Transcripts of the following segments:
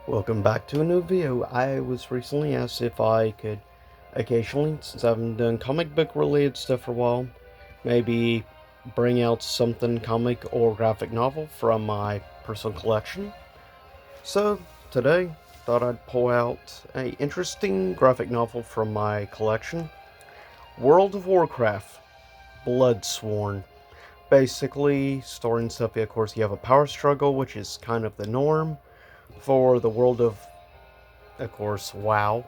Welcome back to a new video. I was recently asked if I could occasionally, since I haven't done comic book related stuff for a while, maybe bring out something comic or graphic novel from my personal collection. So today, thought I'd pull out a interesting graphic novel from my collection, World of Warcraft, Bloodsworn. Basically, story and stuff, of course, you have a power struggle, which is kind of the norm for the world of course, WoW,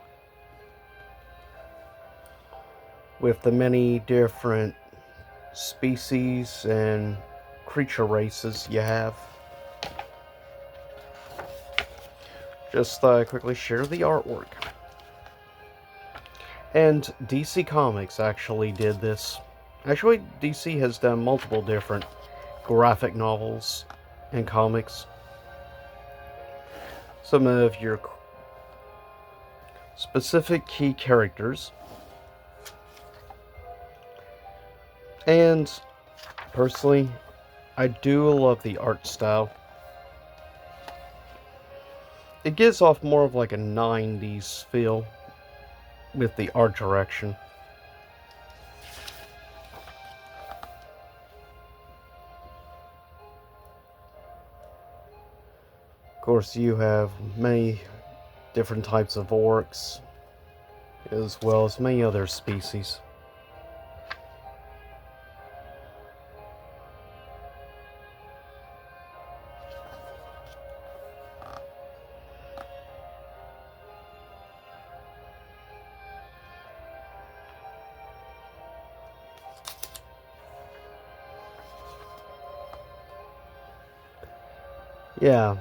with the many different species and creature races you have. Just quickly share the artwork. And DC Comics actually did this. Actually, DC has done multiple different graphic novels and comics. Some of your specific key characters. And personally, I do love the art style. It gives off more of like a 90s feel with the art direction. Of course, you have many different types of orcs, as well as many other species. Yeah,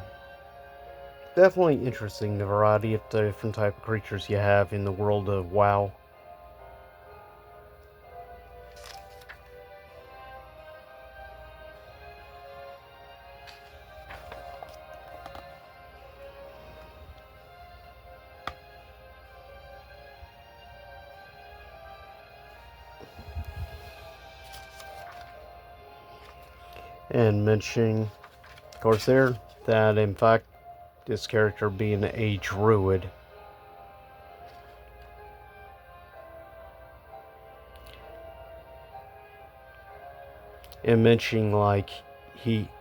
definitely interesting, the variety of the different type of creatures you have in the world of WoW. And mentioning, of course, there, that in fact, this character being a druid. And mentioning, like,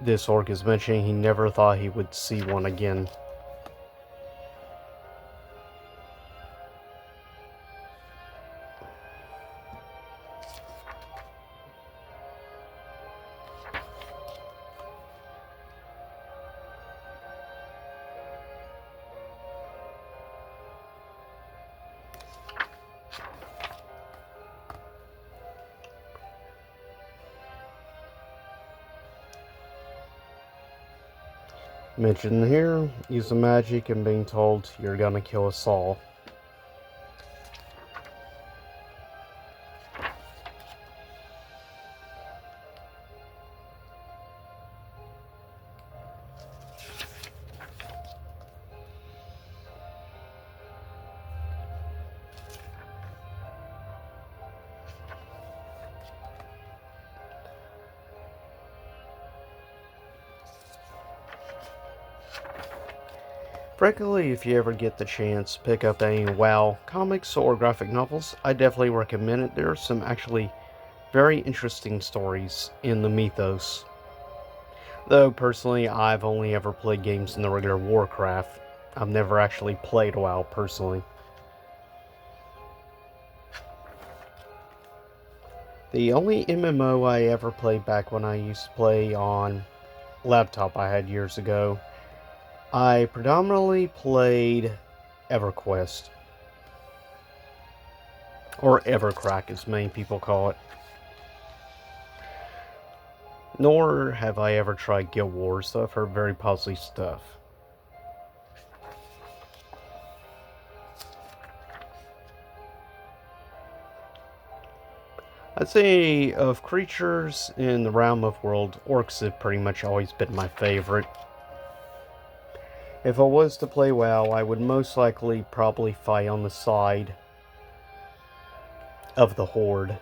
this orc is mentioning he never thought he would see one again. Mentioned here, using magic and being told you're gonna kill us all. Frankly, if you ever get the chance, pick up any WoW comics or graphic novels, I definitely recommend it. There are some actually very interesting stories in the mythos. Though, personally, I've only ever played games in the regular WarCraft. I've never actually played WoW, personally. The only MMO I ever played back when I used to play on laptop I had years ago, I predominantly played EverQuest. Or Evercrack, as many people call it. Nor have I ever tried Guild Wars, though I've heard very positive stuff. I'd say of creatures in the realm of world, orcs have pretty much always been my favorite. If I was to play WoW, I would most likely probably fight on the side of the Horde.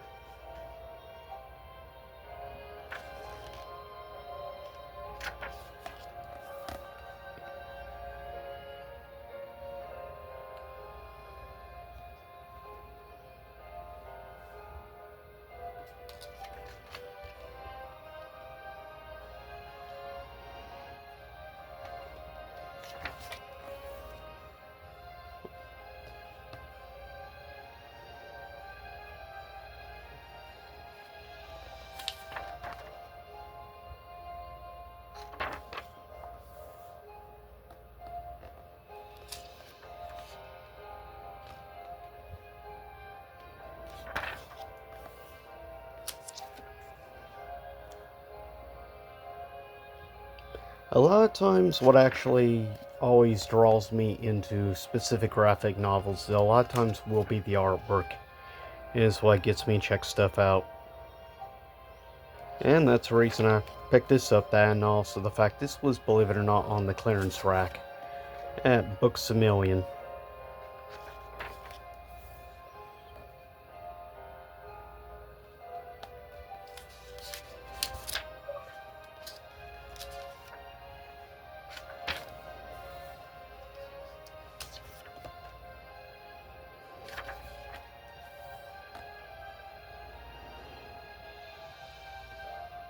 A lot of times, what actually always draws me into specific graphic novels, a lot of times will be the artwork, is what gets me to check stuff out. And that's the reason I picked this up, that and also the fact this was, believe it or not, on the clearance rack at Books A Million.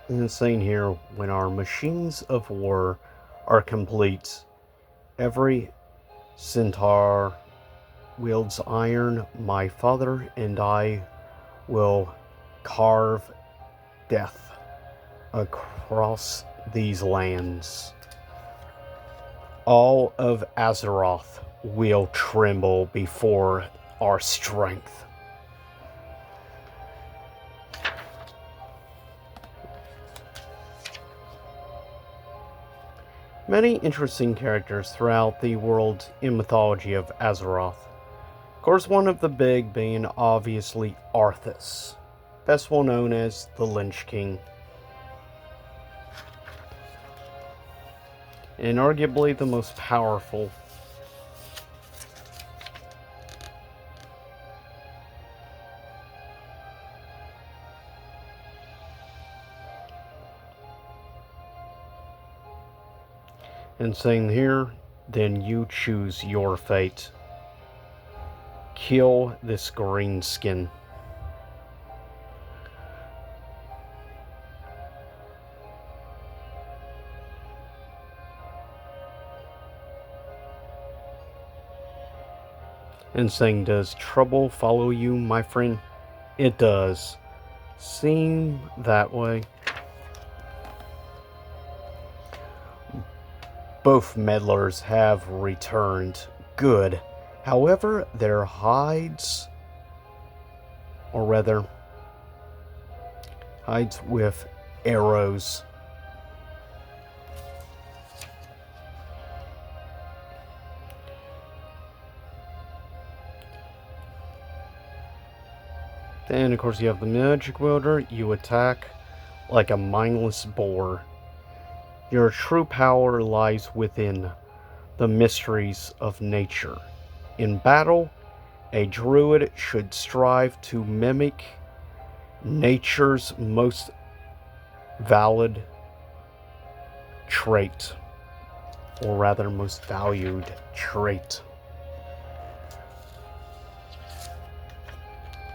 And it's saying here, when our machines of war are complete, every centaur wields iron, my father and I will carve death across these lands. All of Azeroth will tremble before our strength. Many interesting characters throughout the world and mythology of Azeroth. Of course, one of the big being obviously Arthas, best well known as the Lynch King. And arguably the most powerful. And saying here, then you choose your fate. Kill this greenskin. And saying, does trouble follow you, my friend? It does. Seem that way. Both meddlers have returned. Good. However, their hides, or rather, hides with arrows. Then, of course, you have the magic wielder. You attack like a mindless boar. Your true power lies within the mysteries of nature. In battle, a druid should strive to mimic nature's most valid trait, or rather, most valued trait.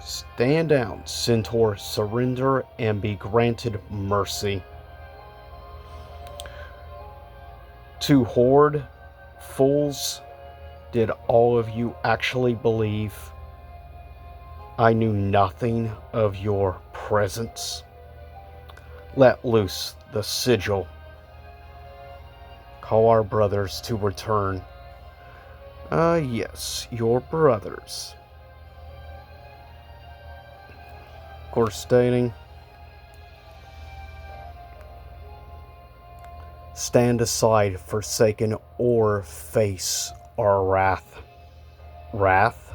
Stand down, Centaur, surrender and be granted mercy. To Horde, fools, did all of you actually believe I knew nothing of your presence? Let loose the sigil. Call our brothers to return. Yes, your brothers. Of course, stating, stand aside, Forsaken, or face our wrath. Wrath?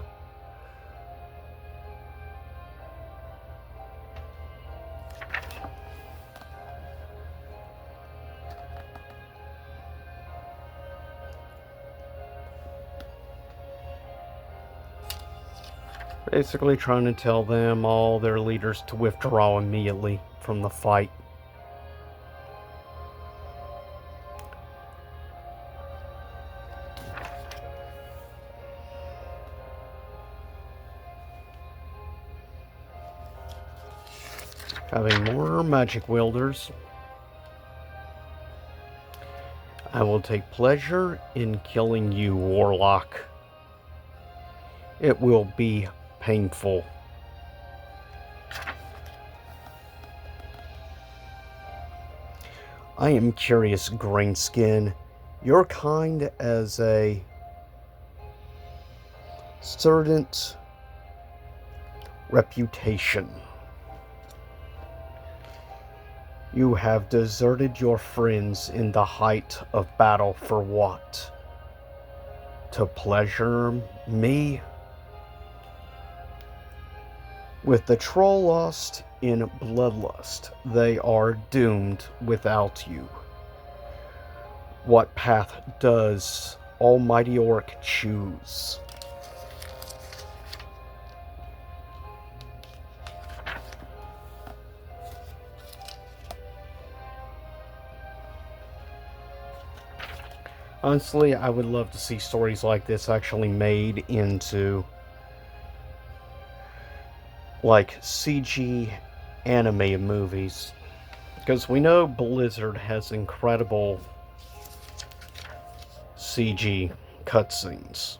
Basically trying to tell them, all their leaders, to withdraw immediately from the fight. Having more magic wielders. I will take pleasure in killing you, Warlock. It will be painful. I am curious, Greenskin. Your kind as a certain reputation. You have deserted your friends in the height of battle for what? To pleasure me? With the troll lost in bloodlust, they are doomed without you. What path does Almighty Orc choose? Honestly, I would love to see stories like this actually made into like CG anime movies. Because we know Blizzard has incredible CG cutscenes.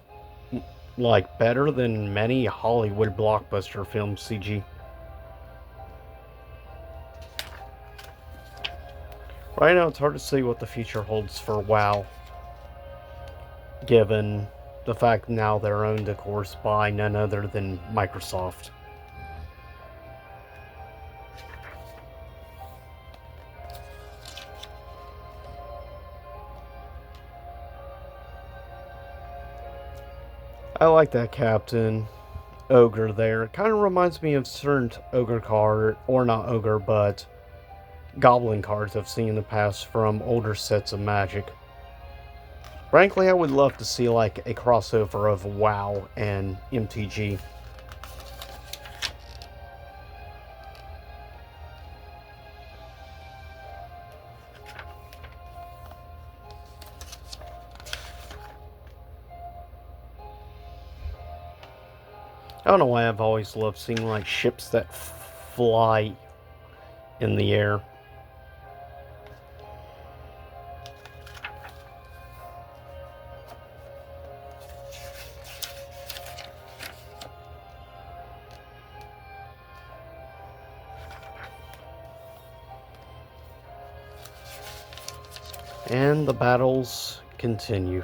Like, better than many Hollywood blockbuster film CG. Right now, it's hard to see what the future holds for WoW, given the fact now they're owned, of course, by none other than Microsoft. I like that Captain Ogre there. It kind of reminds me of certain Ogre card, or not Ogre, but Goblin cards I've seen in the past from older sets of Magic. Frankly, I would love to see like a crossover of WoW and MTG. I don't know why I've always loved seeing like ships that fly in the air. And the battles continue.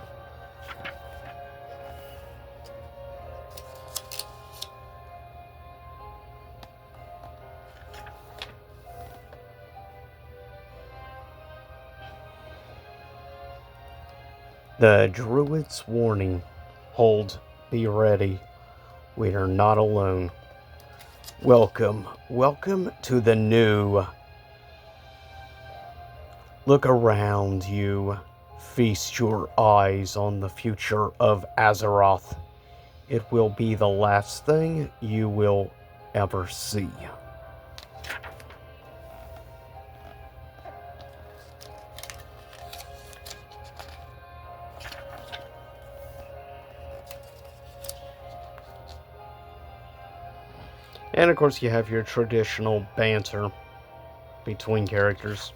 The Druid's warning. Hold, be ready. We are not alone. Welcome, welcome to the new. Look around you. Feast your eyes on the future of Azeroth. It will be the last thing you will ever see. And of course you have your traditional banter between characters.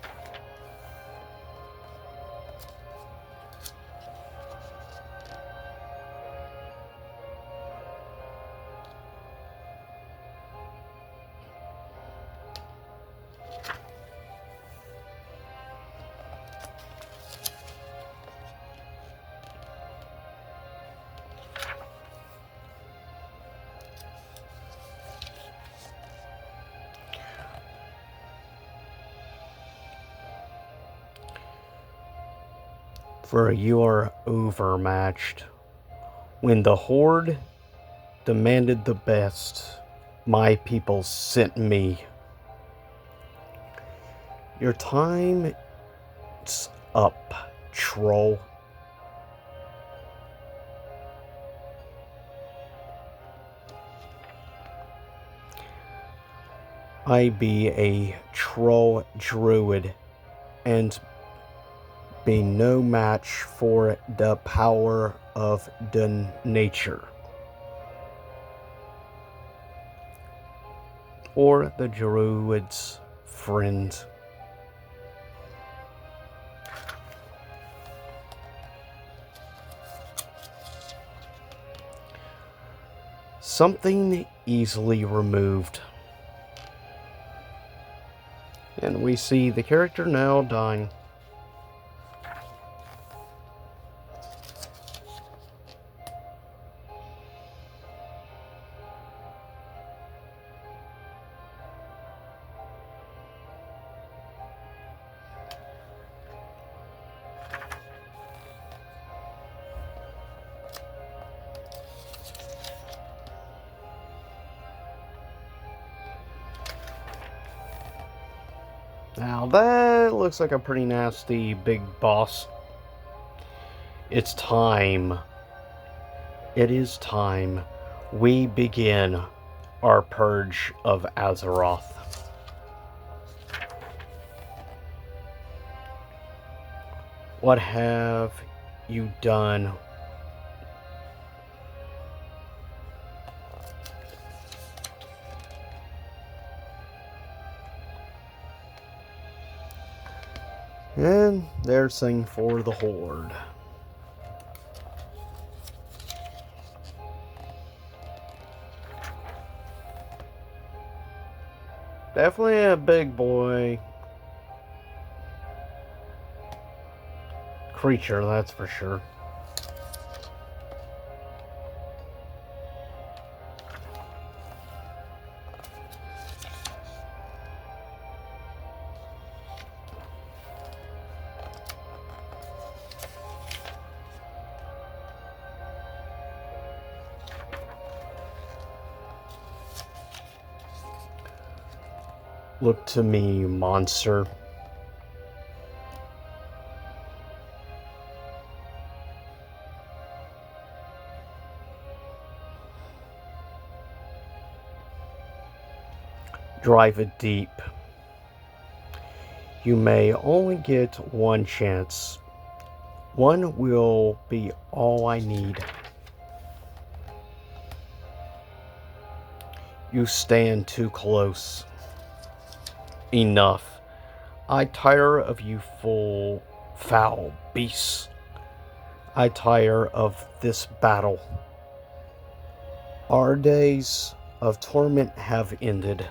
For you are overmatched. When the Horde demanded the best, my people sent me. Your time's up, troll. I be a troll druid and be no match for the power of the nature. Or the druid's friend. Something easily removed. And we see the character now dying. Now that looks like a pretty nasty big boss. It's time. It is time. We begin our purge of Azeroth. What have you done? And they're singing for the Horde. Definitely a big boy creature, that's for sure. Look to me, monster. Drive it deep. You may only get one chance. One will be all I need. You stand too close. Enough. I tire of you foul beasts. I tire of this battle. Our days of torment have ended.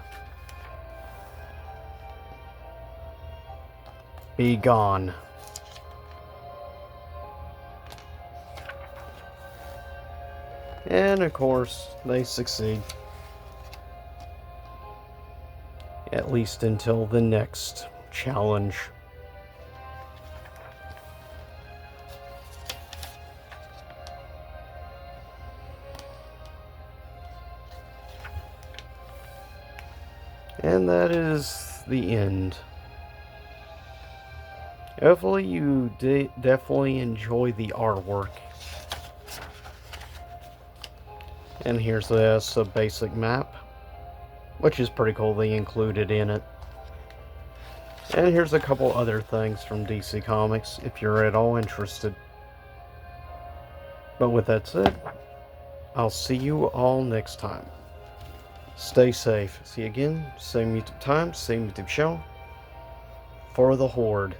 Be gone. And of course, they succeed. At least until the next challenge. And that is the end. Hopefully you definitely enjoy the artwork. And here's this, a basic map, which is pretty cool they included in it. And here's a couple other things from DC Comics if you're at all interested. But with that said, I'll see you all next time. Stay safe. See you again, same YouTube time, same YouTube show, for the Horde.